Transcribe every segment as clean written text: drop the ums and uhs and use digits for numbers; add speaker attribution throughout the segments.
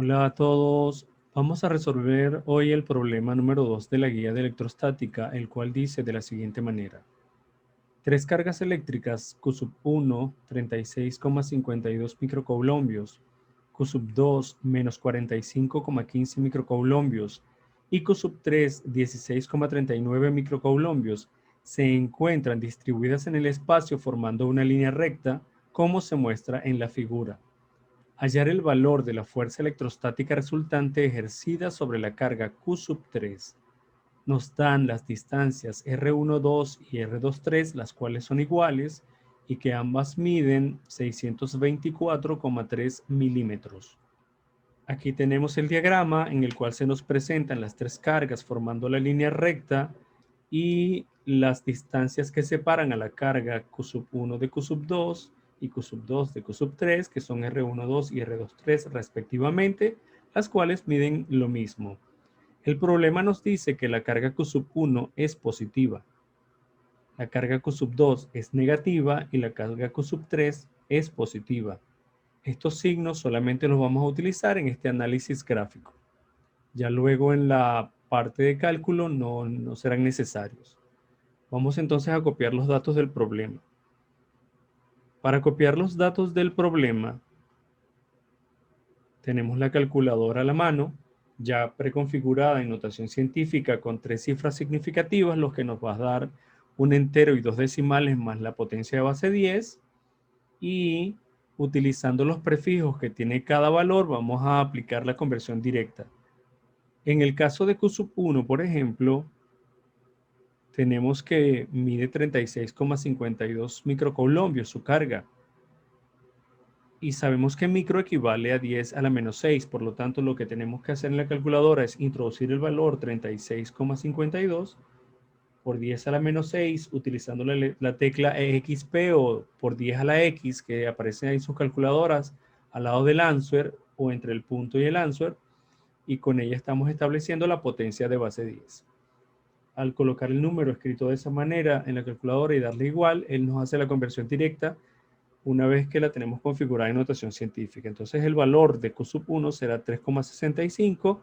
Speaker 1: Hola a todos. Vamos a resolver hoy el problema número 2 de la guía de electrostática, el cual dice de la siguiente manera. Tres cargas eléctricas Q sub 1, 36,52 microcoulombios, Q sub 2, menos 45,15 microcoulombios y Q sub 3, 16,39 microcoulombios se encuentran distribuidas en el espacio formando una línea recta, como se muestra en la figura. Hallar el valor de la fuerza electrostática resultante ejercida sobre la carga Q sub 3. Nos dan las distancias R12 y R23, las cuales son iguales y que ambas miden 624,3 milímetros. Aquí tenemos el diagrama en el cual se nos presentan las tres cargas formando la línea recta y las distancias que separan a la carga Q sub 1 de Q sub 2 y Q sub 2 de Q sub 3, que son R12 y R23 respectivamente, las cuales miden lo mismo. El problema nos dice que la carga Q sub 1 es positiva, la carga Q sub 2 es negativa y la carga Q sub 3 es positiva. Estos signos solamente los vamos a utilizar en este análisis gráfico. Ya luego en la parte de cálculo no serán necesarios. Vamos entonces a copiar los datos del problema. Para copiar los datos del problema, tenemos la calculadora a la mano, ya preconfigurada en notación científica con 3 cifras significativas, lo que nos va a dar un entero y 2 decimales más la potencia de base 10. Y utilizando los prefijos que tiene cada valor, vamos a aplicar la conversión directa. En el caso de Q sub 1, por ejemplo, tenemos que mide 36,52 microcoulombios su carga. Y sabemos que micro equivale a 10 a la menos 6. Por lo tanto, lo que tenemos que hacer en la calculadora es introducir el valor 36,52 por 10 a la menos 6, utilizando la tecla EXP o por 10 a la X, que aparece ahí en sus calculadoras al lado del answer o entre el punto y el answer. Y con ella estamos estableciendo la potencia de base 10. Al colocar el número escrito de esa manera en la calculadora y darle igual, él nos hace la conversión directa una vez que la tenemos configurada en notación científica. Entonces el valor de Q sub 1 será 3,65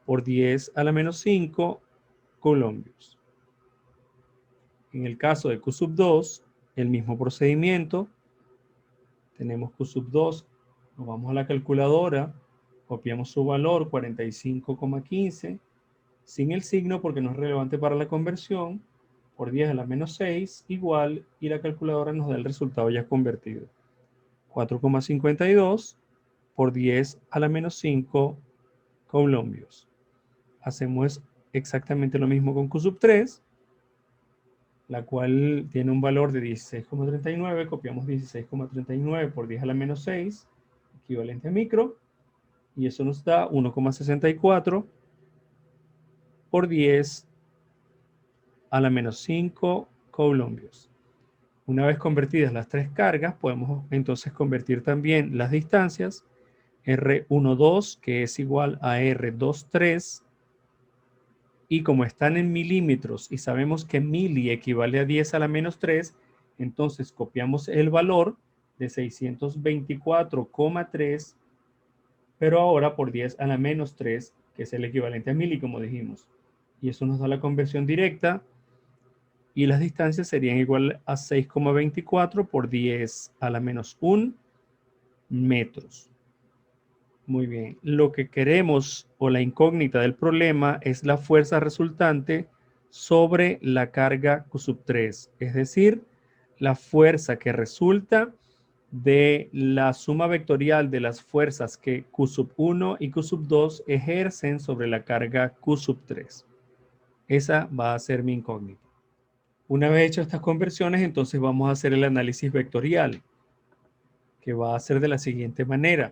Speaker 1: por 10 a la menos 5 coulombios. En el caso de Q sub 2, el mismo procedimiento. Tenemos Q sub 2, nos vamos a la calculadora, copiamos su valor 45,15, sin el signo porque no es relevante para la conversión, por 10 a la menos 6 igual, y la calculadora nos da el resultado ya convertido. 4,52 por 10 a la menos 5 coulombios. Hacemos exactamente lo mismo con Q sub 3, la cual tiene un valor de 16,39. Copiamos 16,39 por 10 a la menos 6, equivalente a micro, y eso nos da 1,64 por 10 a la menos 5 coulombios. Una vez convertidas las tres cargas, podemos entonces convertir también las distancias. R12, que es igual a R23, y como están en milímetros y sabemos que mili equivale a 10 a la menos 3, entonces copiamos el valor de 624,3, pero ahora por 10 a la menos 3, que es el equivalente a mili, como dijimos. Y eso nos da la conversión directa, y las distancias serían igual a 6,24 por 10 a la menos 1 metros. Muy bien. Lo que queremos o la incógnita del problema es la fuerza resultante sobre la carga Q sub 3, es decir, la fuerza que resulta de la suma vectorial de las fuerzas que Q sub 1 y Q sub 2 ejercen sobre la carga Q sub 3. Esa va a ser mi incógnita. Una vez hecho estas conversiones, entonces vamos a hacer el análisis vectorial, que va a ser de la siguiente manera.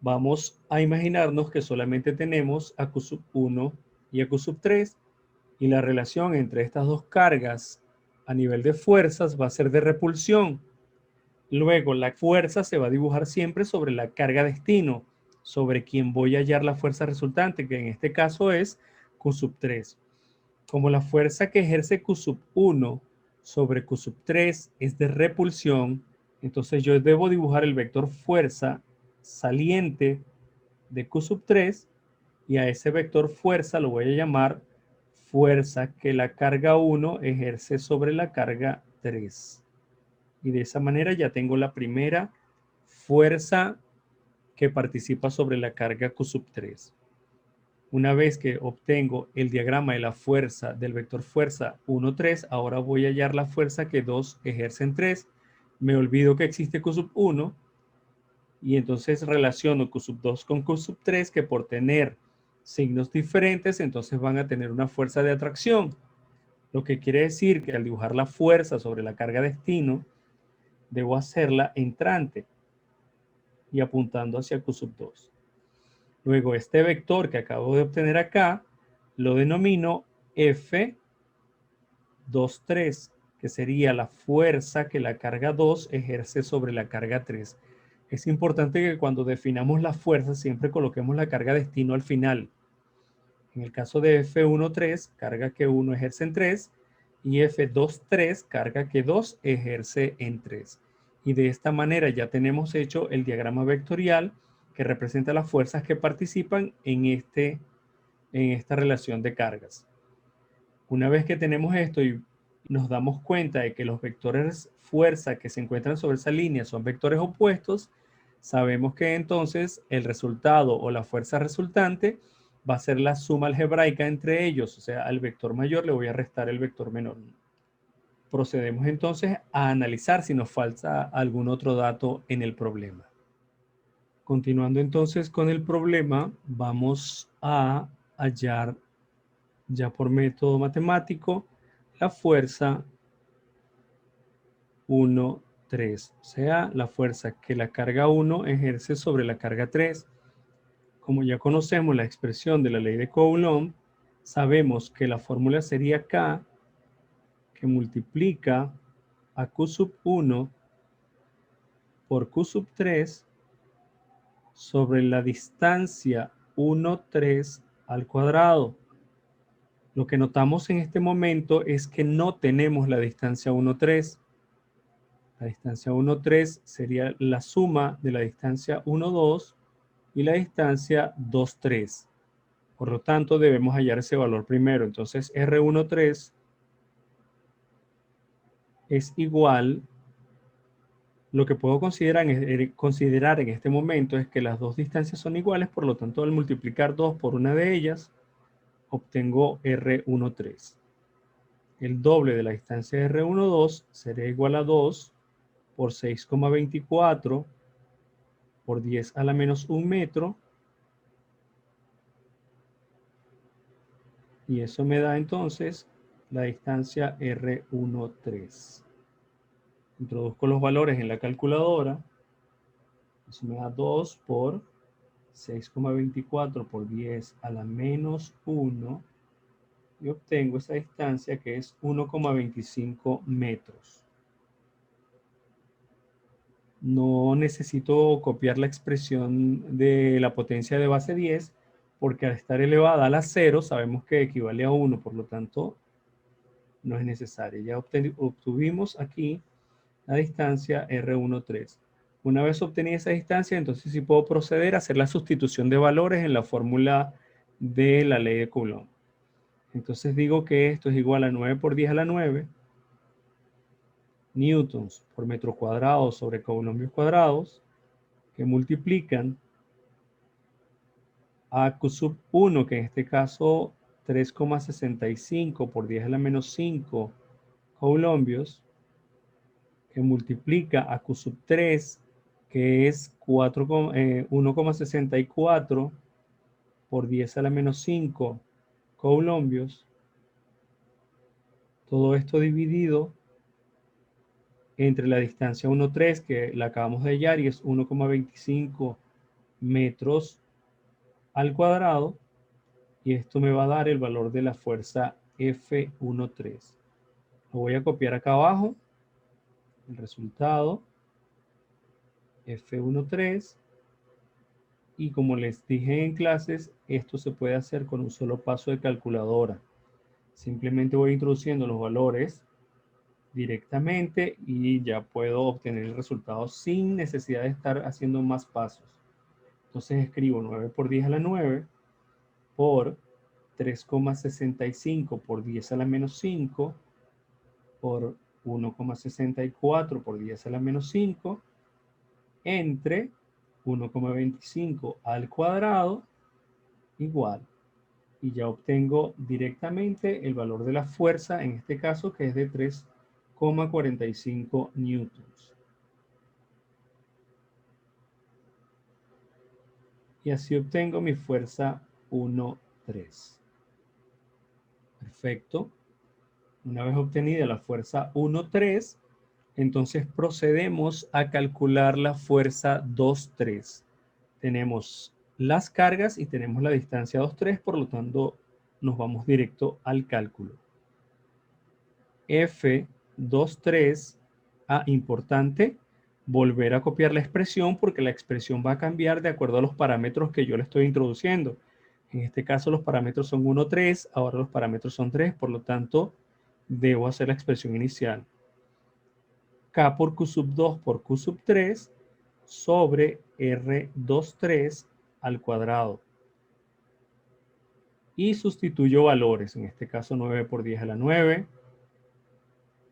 Speaker 1: Vamos a imaginarnos que solamente tenemos a Q sub 1 y a Q sub 3, y la relación entre estas dos cargas a nivel de fuerzas va a ser de repulsión. Luego la fuerza se va a dibujar siempre sobre la carga destino, sobre quien voy a hallar la fuerza resultante, que en este caso es Q sub 3. Como la fuerza que ejerce Q sub 1 sobre Q sub 3 es de repulsión, entonces yo debo dibujar el vector fuerza saliente de Q sub 3 y a ese vector fuerza lo voy a llamar fuerza que la carga 1 ejerce sobre la carga 3. Y de esa manera ya tengo la primera fuerza que participa sobre la carga Q sub 3. Una vez que obtengo el diagrama de la fuerza del vector fuerza 1, 3, ahora voy a hallar la fuerza que 2 ejerce en 3. Me olvido que existe Q sub 1 y entonces relaciono Q sub 2 con Q sub 3, que por tener signos diferentes, entonces van a tener una fuerza de atracción. Lo que quiere decir que al dibujar la fuerza sobre la carga destino, debo hacerla entrante y apuntando hacia Q sub 2. Luego este vector que acabo de obtener acá, lo denomino F 2, 3, que sería la fuerza que la carga 2 ejerce sobre la carga 3. Es importante que cuando definamos la fuerza siempre coloquemos la carga destino al final. En el caso de F1,3, carga que 1 ejerce en 3, y F2,3, carga que 2 ejerce en 3. Y de esta manera ya tenemos hecho el diagrama vectorial que representa las fuerzas que participan en esta relación de cargas. Una vez que tenemos esto y nos damos cuenta de que los vectores fuerza que se encuentran sobre esa línea son vectores opuestos, sabemos que entonces el resultado o la fuerza resultante va a ser la suma algebraica entre ellos, o sea, al vector mayor le voy a restar el vector menor. Procedemos entonces a analizar si nos falta algún otro dato en el problema. Continuando entonces con el problema, vamos a hallar ya por método matemático la fuerza 1, 3, o sea, la fuerza que la carga 1 ejerce sobre la carga 3. Como ya conocemos la expresión de la ley de Coulomb, sabemos que la fórmula sería K, que multiplica a Q sub 1 por Q sub 3 sobre la distancia 1, 3 al cuadrado. Lo que notamos en este momento es que no tenemos la distancia 1, 3. La distancia 1, 3 sería la suma de la distancia 1, 2 y la distancia 2, 3. Por lo tanto, debemos hallar ese valor primero. Entonces, R13 es igual, lo que puedo considerar en este momento es que las dos distancias son iguales, por lo tanto, al multiplicar 2 por una de ellas, obtengo R13. El doble de la distancia de R12 sería igual a 2 por 6,24 por 10 a la menos 1 metro. Y eso me da entonces la distancia R13. Introduzco los valores en la calculadora. Eso me da 2 por 6,24 por 10 a la menos 1. Y obtengo esa distancia que es 1,25 metros. No necesito copiar la expresión de la potencia de base 10, porque al estar elevada a la 0 sabemos que equivale a 1, por lo tanto no es necesario. Ya obtuvimos aquí la distancia R13. Una vez obtenida esa distancia, entonces sí puedo proceder a hacer la sustitución de valores en la fórmula de la ley de Coulomb. Entonces digo que esto es igual a 9 por 10 a la 9 newtons por metro cuadrado sobre coulombios cuadrados, que multiplican a Q sub 1, que en este caso 3,65 por 10 a la menos 5 coulombios, que multiplica a Q sub 3, que es 1,64 por 10 a la menos 5 coulombios. Todo esto dividido entre la distancia 1,3, que la acabamos de hallar y es 1,25 metros al cuadrado. Y esto me va a dar el valor de la fuerza F13. Lo voy a copiar acá abajo. El resultado F13. Y como les dije en clases, esto se puede hacer con un solo paso de calculadora. Simplemente voy introduciendo los valores directamente y ya puedo obtener el resultado sin necesidad de estar haciendo más pasos. Entonces escribo 9 por 10 a la 9 por 3,65 por 10 a la menos 5 por 1,64 por 10 a la menos 5 entre 1,25 al cuadrado igual. Y ya obtengo directamente el valor de la fuerza, en este caso, que es de 3,45 newtons. Y así obtengo mi fuerza 1,3. Perfecto. Una vez obtenida la fuerza 1,3, entonces procedemos a calcular la fuerza 2,3. Tenemos las cargas y tenemos la distancia 2,3, por lo tanto nos vamos directo al cálculo. F2,3, importante, volver a copiar la expresión porque la expresión va a cambiar de acuerdo a los parámetros que yo le estoy introduciendo. En este caso los parámetros son 1,3, ahora los parámetros son 3, por lo tanto debo hacer la expresión inicial. K por Q sub 2 por Q sub 3 sobre R2,3 al cuadrado. Y sustituyo valores, en este caso 9 por 10 a la 9,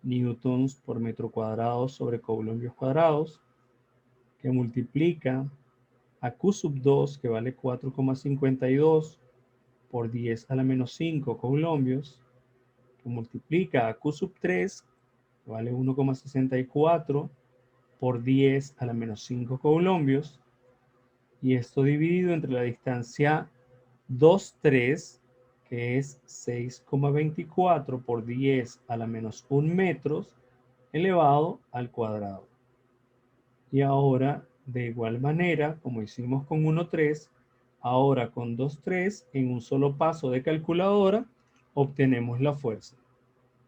Speaker 1: newtons por metro cuadrado sobre coulombios cuadrados, que multiplica a Q sub 2, que vale 4,52 por 10 a la menos 5 coulombios, que multiplica a Q sub 3, que vale 1,64 por 10 a la menos 5 coulombios, y esto dividido entre la distancia 2,3, que es 6,24 por 10 a la menos 1 metros, elevado al cuadrado. Y ahora, de igual manera, como hicimos con 1,3, ahora con 2,3, en un solo paso de calculadora, obtenemos la fuerza.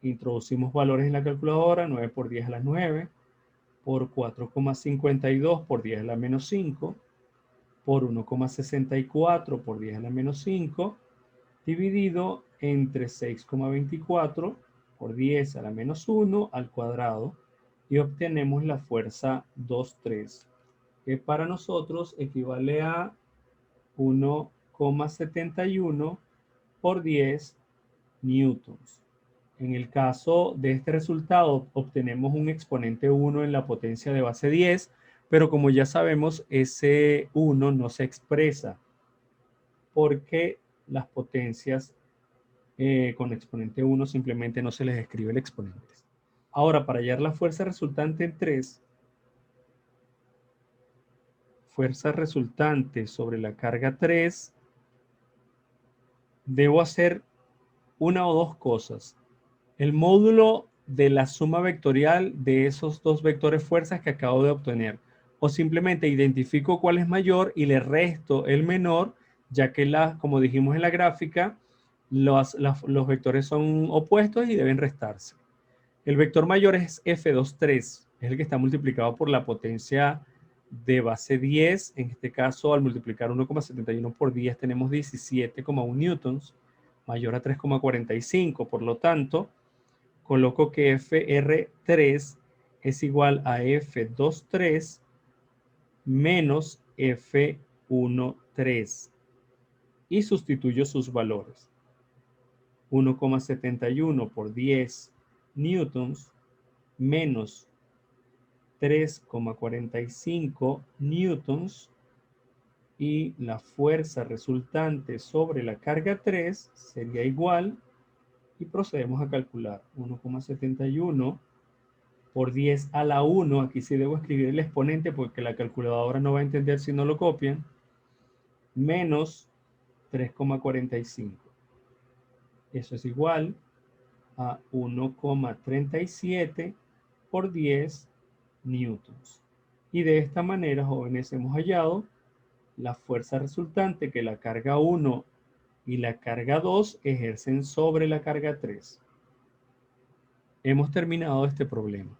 Speaker 1: Introducimos valores en la calculadora, 9 por 10 a la 9, por 4,52 por 10 a la menos 5, por 1,64 por 10 a la menos 5, dividido entre 6,24 por 10 a la menos 1 al cuadrado, y obtenemos la fuerza 2,3, que para nosotros equivale a 1,71 por 10 newtons. En el caso de este resultado, obtenemos un exponente 1 en la potencia de base 10, pero como ya sabemos, ese 1 no se expresa porque las potencias con exponente 1 simplemente no se les escribe el exponente. Ahora, para hallar la fuerza resultante en 3, fuerza resultante sobre la carga 3, debo hacer una o dos cosas. El módulo de la suma vectorial de esos dos vectores fuerzas que acabo de obtener. O simplemente identifico cuál es mayor y le resto el menor, ya que como dijimos en la gráfica, los vectores son opuestos y deben restarse. El vector mayor es F2,3, es el que está multiplicado por la potencia de base 10. En este caso, al multiplicar 1,71 por 10 tenemos 17,1 newtons, mayor a 3,45. Por lo tanto, coloco que FR3 es igual a F2,3 menos F1,3 y sustituyo sus valores. 1,71 por 10 newtons menos 3,45 newtons, y la fuerza resultante sobre la carga 3 sería igual, y procedemos a calcular 1,71 por 10 a la 1, aquí sí debo escribir el exponente porque la calculadora no va a entender si no lo copian, menos 3,45. Eso es igual a 1,37 por 10 newtons. Y de esta manera, jóvenes, hemos hallado la fuerza resultante que la carga 1 y la carga 2 ejercen sobre la carga 3. Hemos terminado este problema.